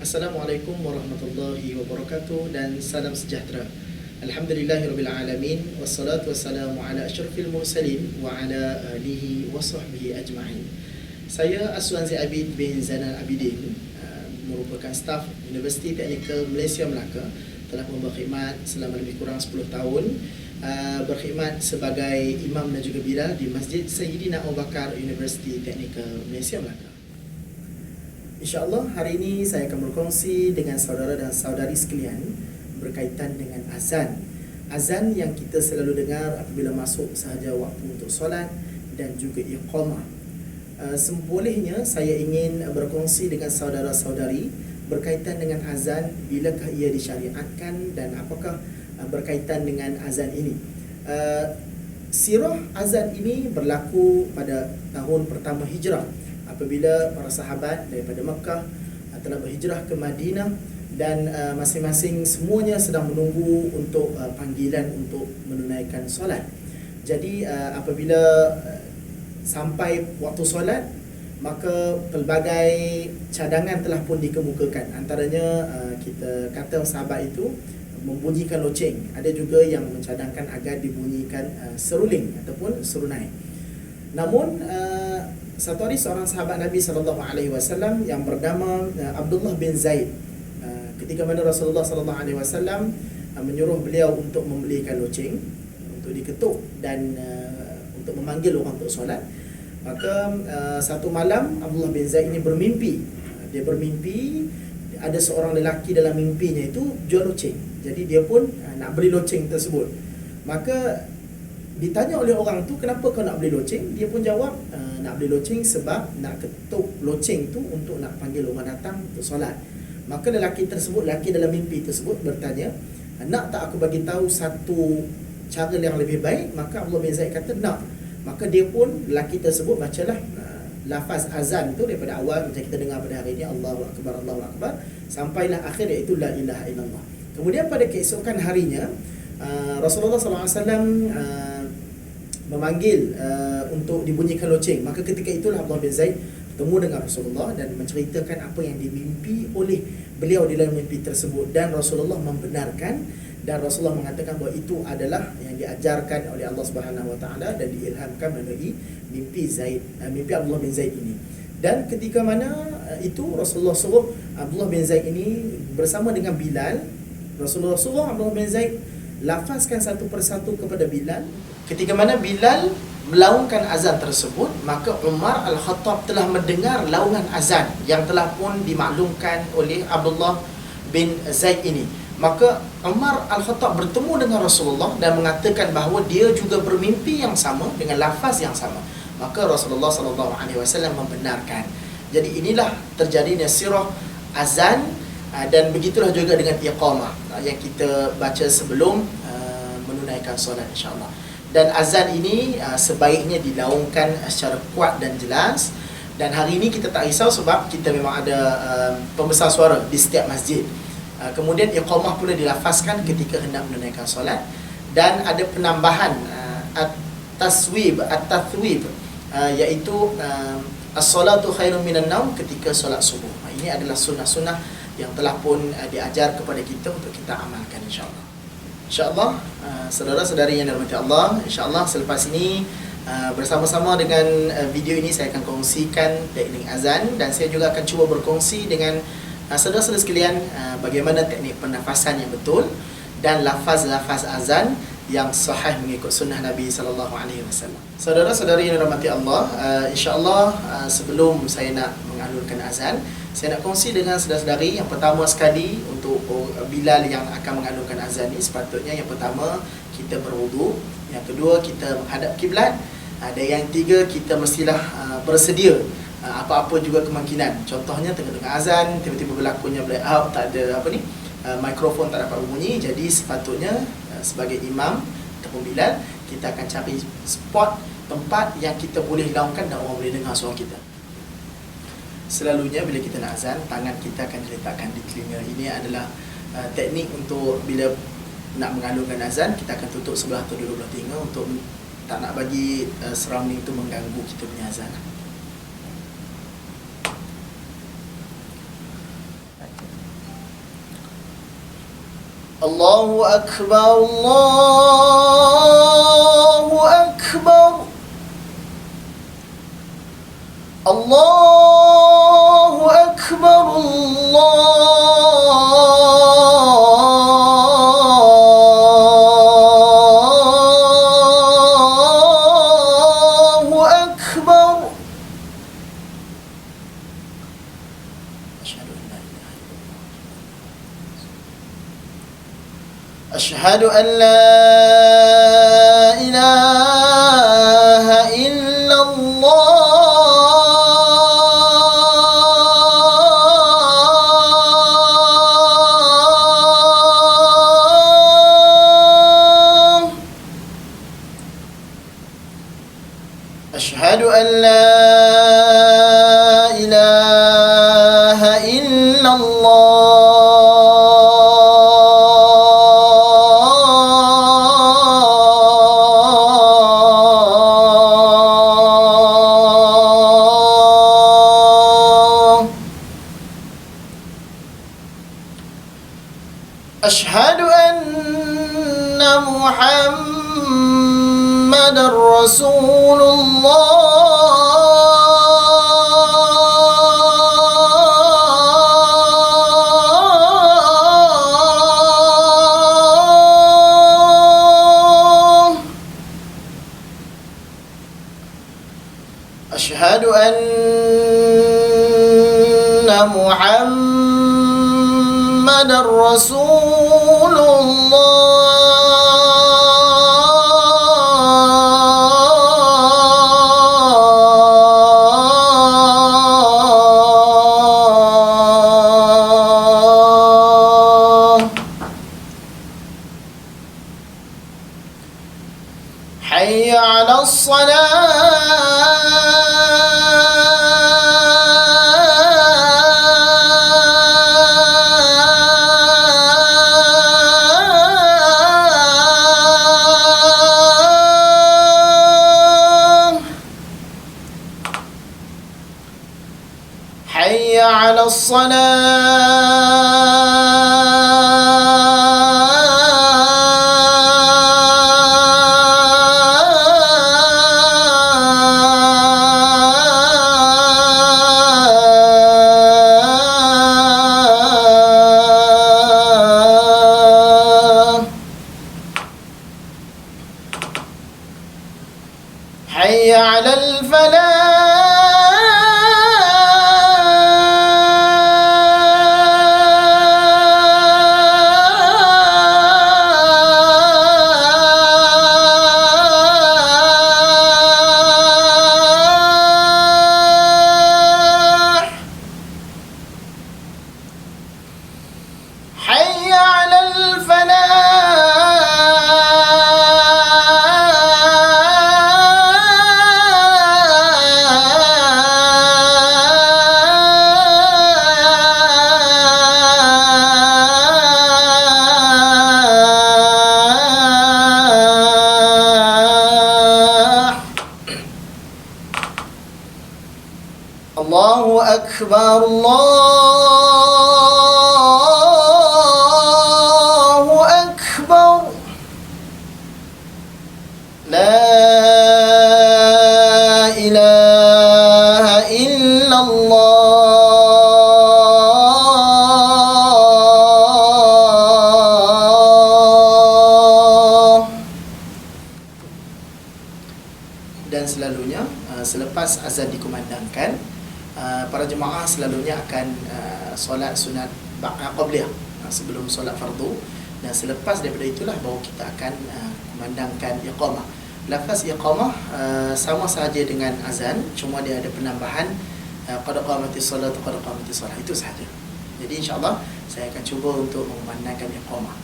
Assalamualaikum warahmatullahi wabarakatuh dan salam sejahtera. Alhamdulillahirabbil alamin wassalatu wassalamu ala asyrafil mursalin wa ala alihi wa sahbihi ajma'in. Saya Aswan Abid bin Zainal Abidin, merupakan staf Universiti Teknikal Malaysia Melaka, telah berkhidmat selama lebih kurang 10 tahun, berkhidmat sebagai imam dan juga bilal di Masjid Sayyidina Abu Bakar Universiti Teknikal Malaysia Melaka. InsyaAllah hari ini saya akan berkongsi dengan saudara dan saudari sekalian berkaitan dengan azan. Azan yang kita selalu dengar apabila masuk sahaja waktu untuk solat dan juga iqamah. Sembolehnya saya ingin berkongsi dengan saudara-saudari berkaitan dengan azan, bilakah ia disyariatkan dan apakah berkaitan dengan azan ini. Sirah azan ini berlaku pada tahun pertama hijrah, apabila para sahabat daripada Mekah telah berhijrah ke Madinah dan masing-masing semuanya sedang menunggu untuk panggilan untuk menunaikan solat. Jadi apabila sampai waktu solat, maka pelbagai cadangan telah pun dikemukakan. Antaranya kita kata sahabat itu membunyikan loceng. Ada juga yang mencadangkan agar dibunyikan seruling ataupun serunai. Namun satu hari seorang sahabat Nabi SAW yang bernama Abdullah bin Zaid, ketika mana Rasulullah SAW menyuruh beliau untuk membelikan loceng untuk diketuk dan untuk memanggil orang untuk solat, maka satu malam Abdullah bin Zaid ini bermimpi. Dia bermimpi ada seorang lelaki dalam mimpinya itu jual loceng. Jadi dia pun nak beli loceng tersebut. Maka ditanya oleh orang tu, kenapa kau nak beli loceng? Dia pun jawab, nak beli loceng sebab nak ketuk loceng tu untuk nak panggil orang datang untuk solat. Maka lelaki dalam mimpi tersebut bertanya, nak tak aku bagi tahu satu cara yang lebih baik? Maka Abdullah bin Zaid kata nak. Maka dia pun, lelaki tersebut bacalah lafaz azan tu daripada awal macam kita dengar pada hari ini, Allahu Akbar, Allahu Akbar, sampailah akhir, iaitu la ilaha illallah. Kemudian pada keesokan harinya Rasulullah SAW memanggil untuk dibunyikan loceng. Maka ketika itulah Abdullah bin Zaid bertemu dengan Rasulullah dan menceritakan apa yang dimimpi oleh beliau di dalam mimpi tersebut, dan Rasulullah membenarkan, dan Rasulullah mengatakan bahawa itu adalah yang diajarkan oleh Allah Subhanahu Wa Taala dan diilhamkan melalui mimpi Abdullah bin Zaid ini. Dan ketika mana itu Rasulullah suruh Abdullah bin Zaid ini bersama dengan Bilal, Rasulullah suruh Abdullah bin Zaid lafazkan satu persatu kepada Bilal. Ketika mana Bilal melaungkan azan tersebut, maka Umar Al-Khattab telah mendengar laungan azan yang telah pun dimaklumkan oleh Abdullah bin Zaid ini. Maka Umar Al-Khattab bertemu dengan Rasulullah dan mengatakan bahawa dia juga bermimpi yang sama dengan lafaz yang sama. Maka Rasulullah SAW membenarkan. Jadi inilah terjadinya sirah azan, dan begitulah juga dengan iqamah yang kita baca sebelum menunaikan solat, insyaAllah. Dan azan ini sebaiknya dilaungkan secara kuat dan jelas. Dan hari ini kita tak risau sebab kita memang ada pembesar suara di setiap masjid. Kemudian iqamah pula dilafazkan ketika hendak menunaikan solat. Dan ada penambahan at-taswib, iaitu as-salatu khairun minan naum ketika solat subuh. Ini adalah sunnah-sunnah yang telah pun diajar kepada kita untuk kita amalkan, insyaAllah. InsyaAllah, saudara-saudari yang dirahmati Allah, insyaAllah selepas ini bersama-sama dengan video ini saya akan kongsikan teknik azan, dan saya juga akan cuba berkongsi dengan saudara-saudara sekalian bagaimana teknik pernafasan yang betul dan lafaz-lafaz azan yang sahih mengikut sunnah Nabi SAW. Saudara-saudari yang dirahmati Allah, insyaAllah sebelum saya nak mengalunkan azan, saya nak kongsi dengan saudara-saudari yang pertama sekali untuk Bilal yang akan mengalunkan azan ini. Sepatutnya yang pertama kita berwudu, yang kedua kita menghadap kiblat, dan yang tiga kita mestilah bersedia apa-apa juga kemungkinan. Contohnya tengah-tengah azan tiba-tiba berlakunya black out, tak ada mikrofon tak dapat berbunyi. Jadi sepatutnya sebagai imam ataupun Bilal, kita akan cari spot, tempat yang kita boleh laungkan dan orang boleh dengar suara kita. Selalunya bila kita nak azan, tangan kita akan diletakkan di telinga. Ini adalah teknik untuk bila nak mengalunkan azan, kita akan tutup sebelah atau dua belah telinga untuk tak nak bagi surrounding tu mengganggu kita punya azan. Allahu Akbar, Allahu Akbar, Allahu Akbar, Allahu Akbar. Asyhadu an la ilaha illallah. Asyhadu an la ilaha illallah. Asyhadu anna Muhammadar Rasulullah. Asyhadu anna Muhammadar Rasulullah. Hayya 'alas salah. Hayya 'alas salah. Hayya 'alal falah. Hayya 'alal falah. Allahu Akbar, Allahu Akbar. La ilaha illallah. Dan selalunya selepas azan dikumandangkan, para jemaah selalunya akan solat sunat qabliyah sebelum solat fardu, dan selepas daripada itulah baru kita akan kumandangkan iqamah. Lafaz iqamah sama sahaja dengan azan, cuma dia ada penambahan qad qamatis salat, qad qamatis salat, itu sahaja. Jadi insya-Allah saya akan cuba untuk mengumandangkan iqamah.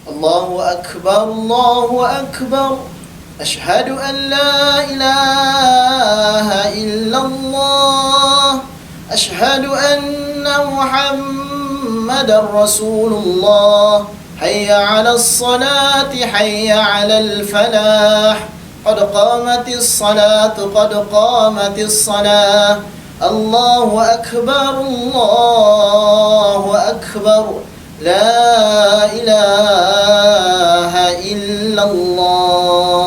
Allahu Akbar, Allahu Akbar. Asyhadu an la ilaha illallah. Asyhadu anna Muhammadar Rasulullah. Hayya 'alas salati, hayya 'alal falah. Qad qamatis salatu, qad qamatis salah. Allahu akbar, Allahu akbar, la ilaha illallah.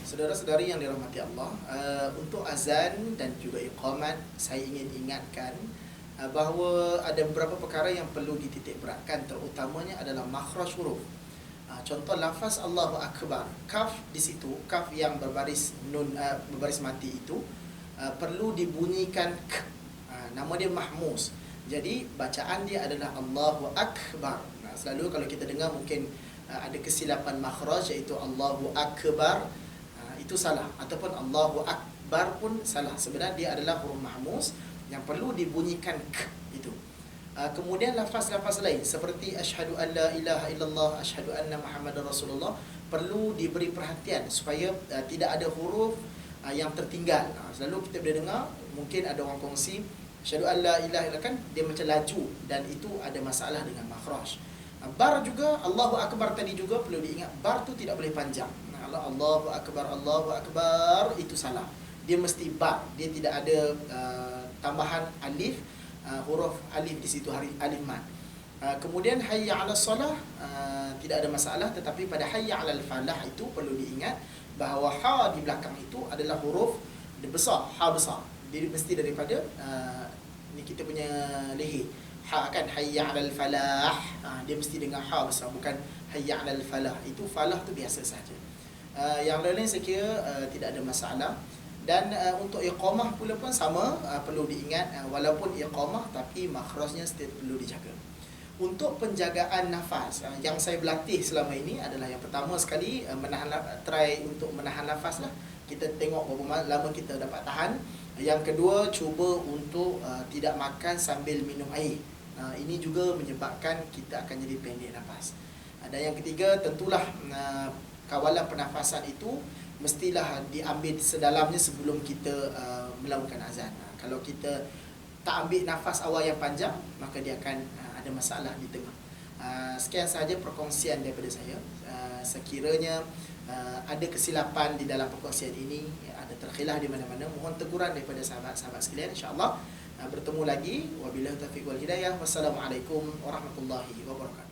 Saudara-saudari yang dirahmati Allah, untuk azan dan juga iqamat, saya ingin ingatkan bahawa ada beberapa perkara yang perlu dititik beratkan, terutamanya adalah makhraj huruf. Contoh lafaz Allahu Akbar, kaf di situ, kaf yang berbaris nun, berbaris mati itu perlu dibunyikan k. Nama dia mahmus. Jadi bacaan dia adalah Allahu Akbar. Selalu kalau kita dengar mungkin ada kesilapan makhraj, iaitu Allahu Akbar, itu salah, ataupun Allahu Akbar pun salah. Sebenarnya dia adalah huruf mahmus yang perlu dibunyikan k itu. Kemudian lafaz-lafaz lain seperti asyhadu an la ilaha illallah, asyhadu anna muhammadar rasulullah perlu diberi perhatian supaya tidak ada huruf yang tertinggal. Selalu kita boleh dengar mungkin ada orang kongsi asyhadu an la ilaha illallah, kan dia macam laju dan itu ada masalah dengan makhraj. Bar juga, Allahu Akbar tadi juga perlu diingat, bar tu tidak boleh panjang. Allahu Akbar itu salah. Dia mesti bar, dia tidak ada tambahan alif, huruf alif di situ, alif mad. Kemudian hayya 'alas salah tidak ada masalah, tetapi pada hayya 'alal falah itu perlu diingat bahawa ha di belakang itu adalah huruf besar, ha besar. Dia mesti daripada ni kita punya leher. Ha kan, hayya 'alal falah, dia mesti dengan ha besar, bukan hayya 'alal falah. Itu falah tu biasa saja. Yang lain-lain saya kira tidak ada masalah. Dan untuk iqamah pula pun sama, perlu diingat, walaupun iqamah tapi makhrajnya still perlu dijaga. Untuk penjagaan nafas, yang saya berlatih selama ini adalah yang pertama sekali, try untuk menahan nafas lah. Kita tengok berapa lama kita dapat tahan. Yang kedua, cuba untuk tidak makan sambil minum air. Ini juga menyebabkan kita akan jadi pendek nafas. Dan yang ketiga, tentulah kawalan pernafasan itu mestilah diambil sedalamnya sebelum kita melakukan azan. Kalau kita tak ambil nafas awal yang panjang, maka dia akan ada masalah di tengah. Sekian sahaja perkongsian daripada saya. Sekiranya ada kesilapan di dalam perkongsian ini, ada terkhilaf di mana-mana, mohon teguran daripada sahabat-sahabat sekalian. InsyaAllah bertemu lagi. Wabillahi taufiq wal hidayah. Wassalamualaikum warahmatullahi wabarakatuh.